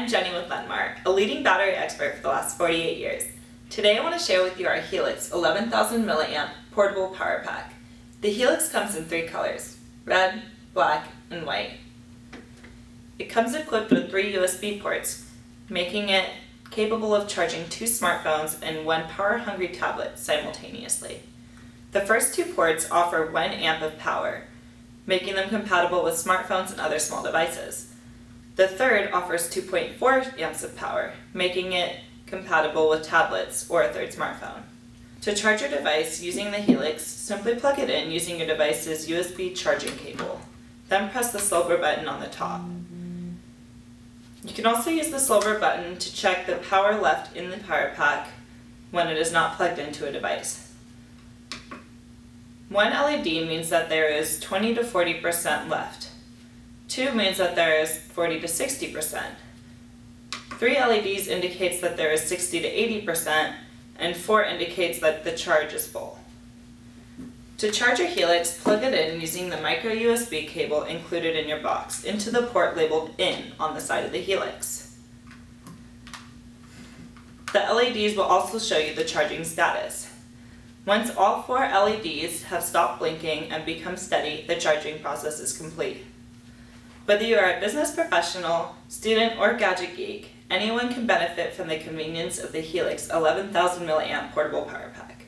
I'm Jenny with Lenmar, a leading battery expert for the last 48 years. Today I want to share with you our Helix 11,000 milliamp portable power pack. The Helix comes in 3 colors, red, black, and white. It comes equipped with 3 USB ports, making it capable of charging 2 smartphones and 1 power-hungry tablet simultaneously. The first 2 ports offer 1 amp of power, making them compatible with smartphones and other small devices. The third offers 2.4 amps of power, making it compatible with tablets or a third smartphone. To charge your device using the Helix, simply plug it in using your device's USB charging cable. Then press the silver button on the top. You can also use the silver button to check the power left in the power pack when it is not plugged into a device. 1 LED means that there is 20 to 40% left. 2 means that there is 40 to 60%. 3 LEDs indicates that there is 60 to 80%, and 4 indicates that the charge is full. To charge your Helix, plug it in using the micro USB cable included in your box into the port labeled IN on the side of the Helix. The LEDs will also show you the charging status. Once all 4 LEDs have stopped blinking and become steady, the charging process is complete. Whether you are a business professional, student, or gadget geek, anyone can benefit from the convenience of the Helix 11,000 milliamp portable power pack.